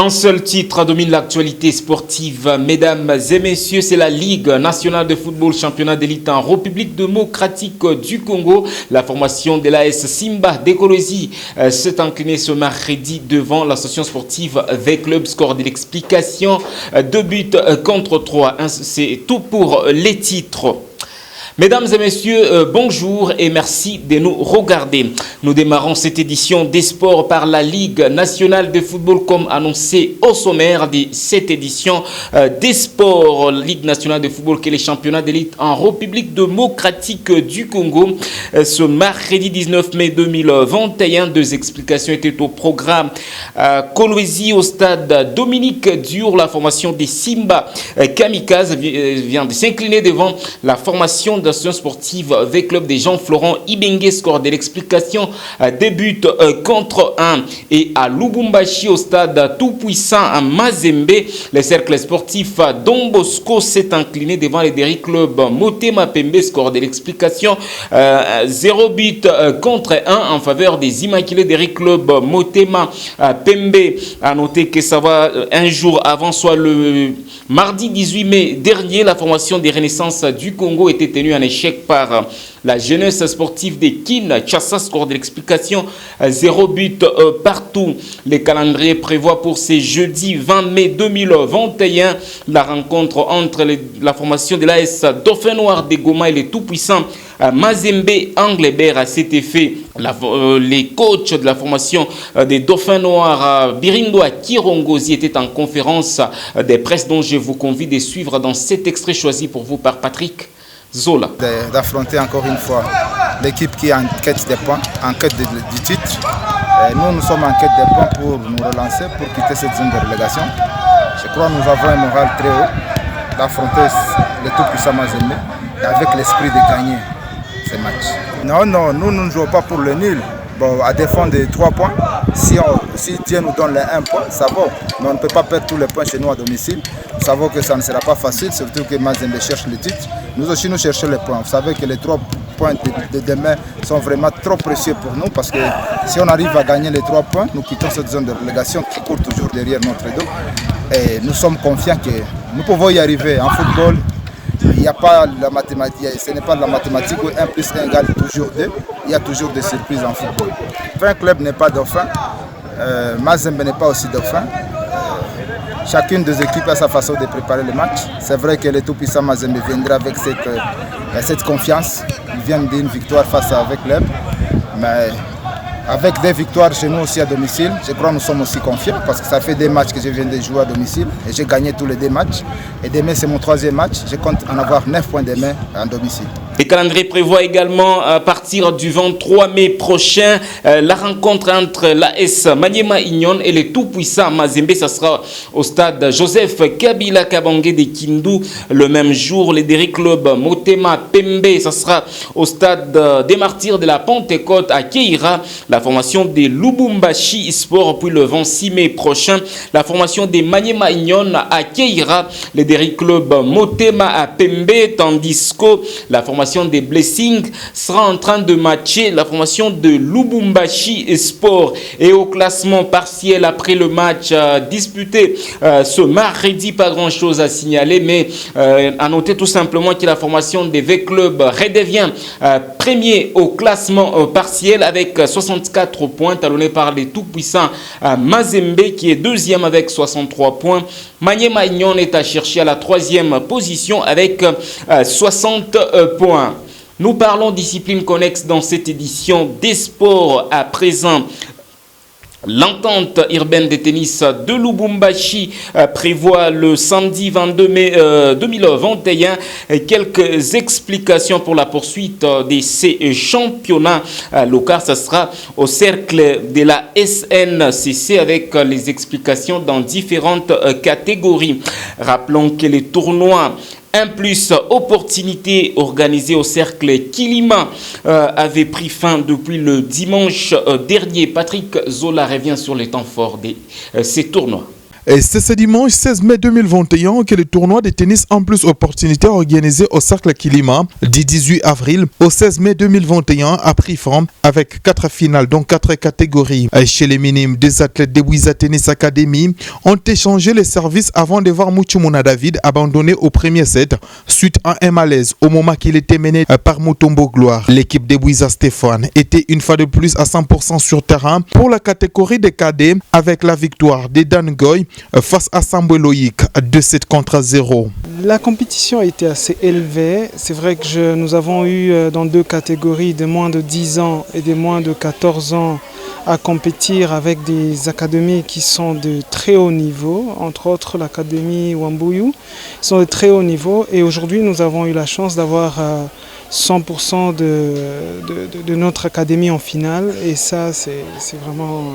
Un seul titre domine l'actualité sportive, mesdames et messieurs, c'est la Ligue nationale de football championnat d'élite en République démocratique du Congo. La formation de l'AS Simba d'Ekolozi s'est inclinée ce mercredi devant l'association sportive avec club score de l'explication. 2 buts contre 3. C'est tout pour les titres. Mesdames et messieurs, bonjour et merci de nous regarder. Nous démarrons cette édition des sports par la Ligue nationale de football comme annoncé au sommaire de cette édition des sports. Ligue nationale de football qui est le championnat d'élite en République démocratique du Congo. Ce mercredi 19 mai 2021, 2 explications étaient au programme. Kolwezi au stade Dominique Dur, la formation des Simba Kamikaze vient de s'incliner devant la formation de sportive avec club des Jean-Florent Ibenge, score de l'explication, des buts contre 1. Et à Lubumbashi au stade tout-puissant à Mazembe, le cercle sportif Don Bosco s'est incliné devant les Derrick Club Motema Pembe, score de l'explication, 0 but contre 1 en faveur des Immaculés Derrick Club Motema Pembe. À noter que ça va un jour avant, soit le mardi 18 mai dernier, la formation des Renaissances du Congo était tenue en échec par la jeunesse sportive des Kin Chassa, score de l'explication, 0 but partout. Les calendriers prévoient pour ce jeudi 20 mai 2021 la rencontre entre la formation de l'AS Dauphin Noir de Goma et les tout-puissants Mazembe Anglebert. À cet effet, les coachs de la formation des Dauphins Noirs, Birindo Kirongozi, étaient en conférence de presse dont je vous convie de suivre dans cet extrait choisi pour vous par Patrick Zola. D'affronter encore une fois l'équipe qui est en quête des points, en quête du titre. Et nous sommes en quête des points pour nous relancer, pour quitter cette zone de relégation. Je crois que nous avons un moral très haut d'affronter le tout-puissant Mazembe avec l'esprit de gagner ces matchs. Non, nous ne jouons pas pour le nul. Bon, à défaut de 3 points, si Dieu nous donne les 1 point, ça va. Mais on ne peut pas perdre tous les points chez nous à domicile. Nous savons que ça ne sera pas facile, surtout que Mazembe cherche le titre. Nous aussi, nous cherchons les points. Vous savez que les 3 points de demain sont vraiment trop précieux pour nous parce que si on arrive à gagner les 3 points, nous quittons cette zone de relégation qui court toujours derrière notre dos. Et nous sommes confiants que nous pouvons y arriver. En football, il n'y a pas la mathématique, ce n'est pas la mathématique où 1 plus 1 égale toujours 2. Il y a toujours des surprises en football. Un club n'est pas dauphin, Mazembe n'est pas aussi dauphin. Chacune des équipes a sa façon de préparer le match. C'est vrai que le tout-puissant Mazembe viendra avec cette confiance. Ils viennent d'une victoire face à Club. Mais avec des victoires chez nous aussi à domicile, je crois que nous sommes aussi confiants parce que ça fait 2 matchs que je viens de jouer à domicile et j'ai gagné tous les 2 matchs. Et demain c'est mon 3e match, je compte en avoir 9 points demain en domicile. Le calendrier prévoit également à partir du 23 mai prochain la rencontre entre l'AS Maniema Union et les tout-puissants Mazembe. Ça sera au stade Joseph Kabila Kabangé de Kindu. Le même jour, les Derrick Club Motema Pembe, ça sera au stade des Martyrs de la Pentecôte à Keira. La formation des Lubumbashi Sport, puis le 26 mai prochain, la formation des Maniema Union à Keira. Les Derrick Club Motema Pembe, tandis que la formation des Blessings sera en train de matcher la formation de Lubumbashi Sport. Et au classement partiel après le match disputé ce mardi, pas grand chose à signaler, mais à noter tout simplement que la formation des V-Club redevient premier au classement partiel avec 64 points, talonné par les tout-puissants Mazembe qui est 2e avec 63 points. Maniema Union est à chercher à la 3e position avec 60 points. Nous parlons discipline connexe dans cette édition des sports à présent. L'entente urbaine de tennis de Lubumbashi prévoit le samedi 22 mai 2021 quelques explications pour la poursuite de ces championnats locaux. Ça sera au cercle de la SNCC avec les explications dans différentes catégories. Rappelons que les tournois 1+ opportunité organisée au cercle Kilima avait pris fin depuis le dimanche dernier. Patrick Zola revient sur les temps forts de ces tournois. Et c'est ce dimanche 16 mai 2021 que le tournoi de tennis en plus opportunité organisé au Cercle Kilima du 18 avril au 16 mai 2021 a pris forme avec 4 finales dont 4 catégories. Chez les minimes, des athlètes de Bwiza Tennis Academy ont échangé les services avant de voir Muchumuna David abandonner au premier set suite à un malaise au moment qu'il était mené par Mutombo Gloire. L'équipe de Bwiza Stéphane était une fois de plus à 100% sur terrain pour la catégorie des cadets avec la victoire de Dan Goy face à Sambwe Loïc, 2-7 contre 0. La compétition a été assez élevée. C'est vrai que nous avons eu dans 2 catégories de moins de 10 ans et de moins de 14 ans à compétir avec des académies qui sont de très haut niveau, entre autres l'académie Wambuyu, sont de très haut niveau. Et aujourd'hui, nous avons eu la chance d'avoir 100% de notre académie en finale. Et ça, c'est vraiment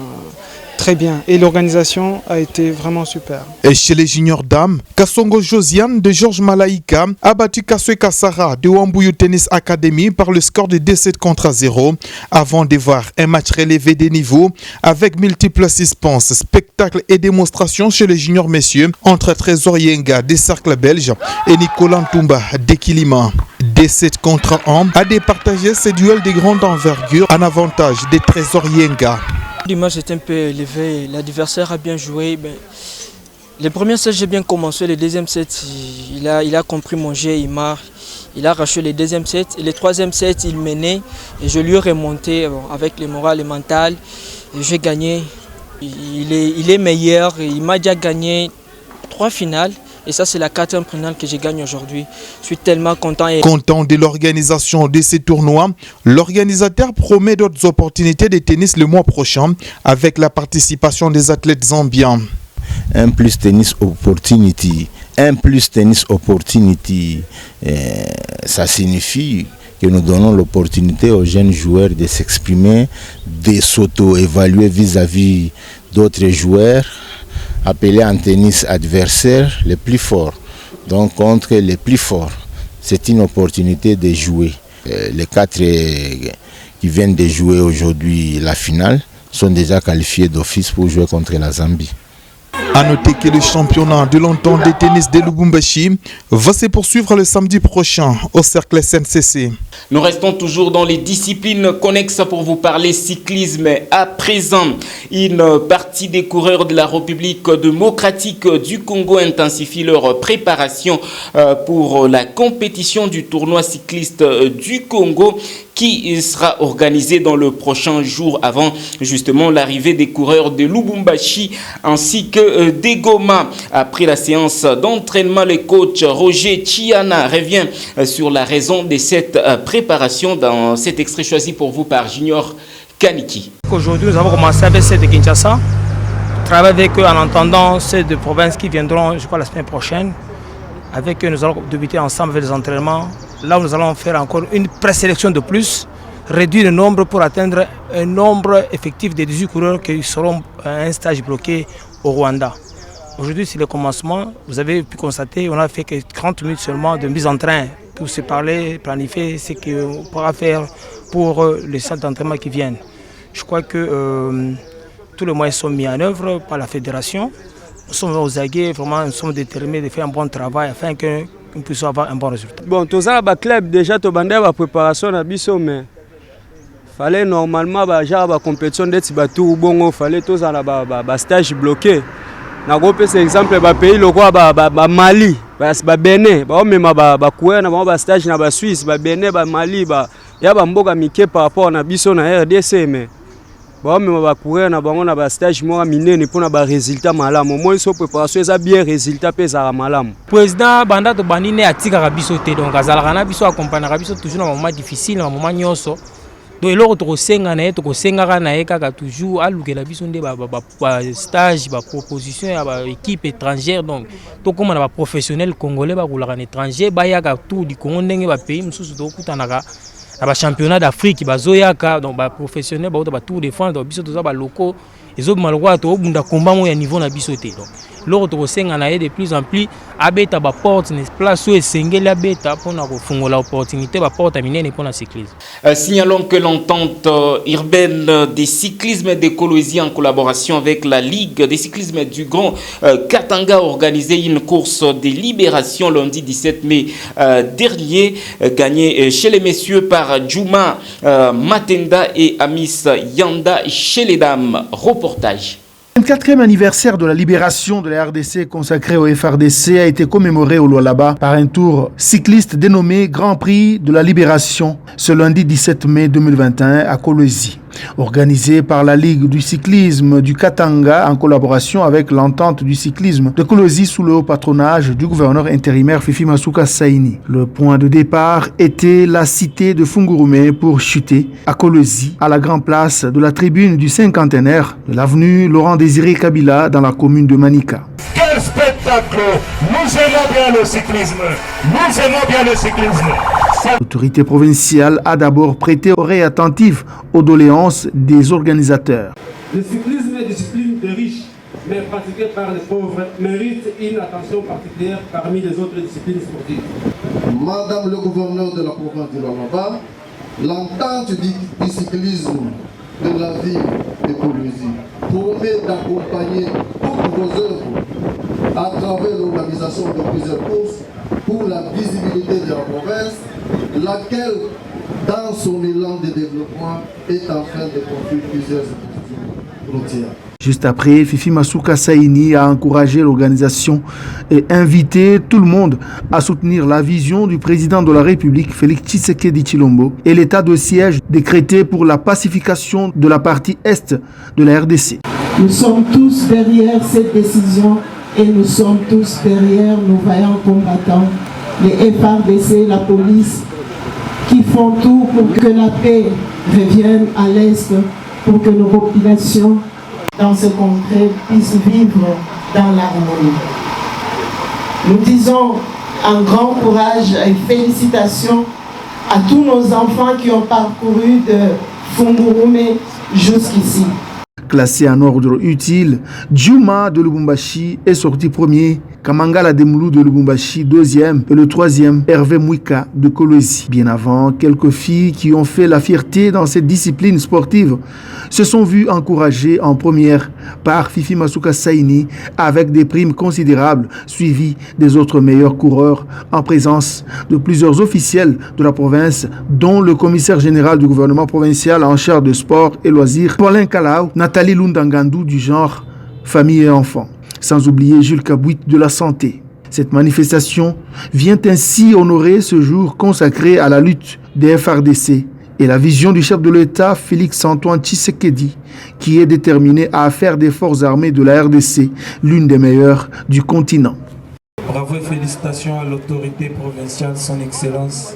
très bien. Et l'organisation a été vraiment super. Et chez les juniors dames, Kassongo Josiane de Georges Malaika a battu Kaswe Kassara de Wambuyu Tennis Academy par le score de 2-7 contre 0 avant de voir un match relevé des niveaux avec multiples suspenses, spectacles et démonstrations chez les juniors messieurs entre Trésor Yenga des cercles belges et Nicolas Ntumba de Kilima. 2-7 contre 1 a départagé ce duel de grande envergure en avantage des Trésor Yenga. Le match est un peu élevé, l'adversaire a bien joué. Les premiers sets, j'ai bien commencé. Le deuxième set, il a compris mon jeu, il a arraché le deuxième set. Et le troisième set, il menait et je lui ai remonté avec le moral et le mental. Et j'ai gagné. Il est meilleur, il m'a déjà gagné 3 finales. Et ça, c'est la 4e finale que je gagne aujourd'hui. Je suis tellement content. Content de l'organisation de ces tournois, l'organisateur promet d'autres opportunités de tennis le mois prochain avec la participation des athlètes zambiens. Un plus tennis opportunity. Ça signifie que nous donnons l'opportunité aux jeunes joueurs de s'exprimer, de s'auto-évaluer vis-à-vis d'autres joueurs, appelés en tennis adversaires les plus forts, donc contre les plus forts. C'est une opportunité de jouer. Les 4 qui viennent de jouer aujourd'hui la finale sont déjà qualifiés d'office pour jouer contre la Zambie. A noter que le championnat de longtemps de tennis de Lubumbashi va se poursuivre le samedi prochain au Cercle SNCC. Nous restons toujours dans les disciplines connexes pour vous parler cyclisme. À présent, une partie des coureurs de la République démocratique du Congo intensifie leur préparation pour la compétition du tournoi cycliste du Congo qui sera organisé dans le prochain jour avant justement l'arrivée des coureurs de Lubumbashi ainsi que des Goma. Après la séance d'entraînement, le coach Roger Chiana revient sur la raison de cette préparation dans cet extrait choisi pour vous par Junior Kaniki. Aujourd'hui, nous avons commencé avec ceux de Kinshasa, travailler avec eux en entendant ceux de province qui viendront, je crois, la semaine prochaine. Avec eux, nous allons débuter ensemble avec les entraînements. Là où nous allons faire encore une présélection de plus, réduire le nombre pour atteindre un nombre effectif de 18 coureurs qui seront à un stage bloqué au Rwanda. Aujourd'hui, c'est le commencement. Vous avez pu constater, on a fait que 30 minutes seulement de mise en train pour se parler, planifier ce qu'on pourra faire pour les centres d'entraînement qui viennent. Je crois que tous les moyens sont mis en œuvre par la fédération. Nous sommes aux aguets, vraiment, nous sommes déterminés de faire un bon travail afin que nous puissions avoir un bon résultat. Bon, tous les clubs déjà bandé la préparation à biso, mais fallait normalement la compétition d'être tout bon, fallait tous à stage bloqué. Na groupe c'est exemple ba pays le roi ba Mali, ba Bénin, ba même ba courir na ba stage na ba Suisse, ba Bénin, ba Mali, ba ya ba mboka mike par rapport na biso na RDC mais ba même ba courir na bango na ba stage mo minene pour na ba résultat malamu. Moi so préparation ça bien résultat pesa malamu. Président banda to banine atika biso te donc azalaka na biso accompagner biso toujours na moment difficile na moment nyonso. Donc eloko tokosenga na ye tokosengaka na ye kaka toujours alukela biso nde ba stage ba proposition ya ba équipe étrangère donc tokoma na ba professionnel congolais ba kulaka na étranger bayaka tout du Congo ndenge ba pays mususu tokutanaka na ba championnat d'Afrique bazoyaka donc ba professionnel ba Tour de France donc biso toza ba locaux ezo malwa to bunda combat mo ya niveau na biso te. Donc l'autre osenga na de plus en plus abeta ba porte ne place où esengeli abeta pour na kofungola opportunité ba porte minene pour na cyclisme. Signalons que l'entente urbaine des cyclismes et d'écologie en collaboration avec la Ligue des cyclismes du Grand Katanga a organisé une course de libération lundi 17 mai dernier, gagnée chez les messieurs par Djouma Matenda et Amis Yanda chez les dames. Reportage. Le 24e anniversaire de la libération de la RDC consacré au FRDC a été commémoré au Lualaba par un tour cycliste dénommé Grand Prix de la Libération ce lundi 17 mai 2021 à Kolwezi. Organisé par la Ligue du cyclisme du Katanga en collaboration avec l'entente du cyclisme de Kolwezi sous le haut patronage du gouverneur intérimaire Fifi Masuka Saini. Le point de départ était la cité de Fungurume pour chuter à Kolwezi, à la grande place de la tribune du cinquantenaire de l'avenue Laurent Désiré Kabila dans la commune de Manika. Quel spectacle! Nous aimons bien le cyclisme! Nous aimons bien le cyclisme! L'autorité provinciale a d'abord prêté oreille attentive aux doléances des organisateurs. Le cyclisme est discipline de riches, mais pratiquée par les pauvres, mérite une attention particulière parmi les autres disciplines sportives. Madame le gouverneur de la province de Lualaba, l'entente du cyclisme de la ville de Kolwezi promet d'accompagner toutes vos œuvres à travers l'organisation de plusieurs courses pour la visibilité de la province, laquelle, dans son élan de développement, est en train de construire plusieurs infrastructures routières. Juste après, Fifi Masuka Saini a encouragé l'organisation et invité tout le monde à soutenir la vision du président de la République, Félix Tshisekedi Tshilombo, et l'état de siège décrété pour la pacification de la partie est de la RDC. Nous sommes tous derrière cette décision et nous sommes tous derrière nos vaillants combattants, les FARDC, la police, qui font tout pour que la paix revienne à l'Est, pour que nos populations dans ce contrée puissent vivre dans l'harmonie. Nous disons un grand courage et félicitations à tous nos enfants qui ont parcouru de Fungurume jusqu'ici. Classé en ordre utile, Djouma de Lubumbashi est sorti premier, Kamangala Demoulou de Lubumbashi deuxième et le troisième Hervé Mouika de Kolwezi. Bien avant, quelques filles qui ont fait la fierté dans cette discipline sportive se sont vues encouragées en première par Fifi Masuka Saini avec des primes considérables suivies des autres meilleurs coureurs en présence de plusieurs officiels de la province dont le commissaire général du gouvernement provincial en charge de sport et loisirs, Paulin Kalau, Nathalie Lundangandou du genre famille et enfants. Sans oublier Jules Kabouit de la santé. Cette manifestation vient ainsi honorer ce jour consacré à la lutte des FRDC et la vision du chef de l'État Félix-Antoine Tshisekedi qui est déterminé à faire des forces armées de la RDC l'une des meilleures du continent. Bravo et félicitations à l'autorité provinciale, son excellence.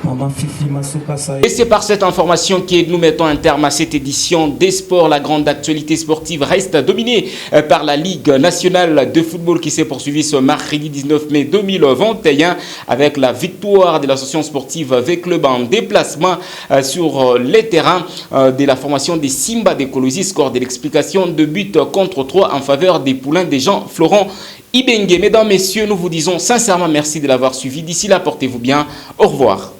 Maman Fifi Masuka Saini. Et c'est par cette information que nous mettons un terme à cette édition des sports. La grande actualité sportive reste dominée par la Ligue nationale de football qui s'est poursuivie ce mercredi 19 mai 2021 avec la victoire de l'association sportive V-Club en déplacement sur les terrains de la formation des Simba d'écologie. Score de l'explication de but contre 3 en faveur des poulains des Jean Florent Ibengue. Mesdames, messieurs, nous vous disons sincèrement merci de l'avoir suivi. D'ici là, portez-vous bien. Au revoir.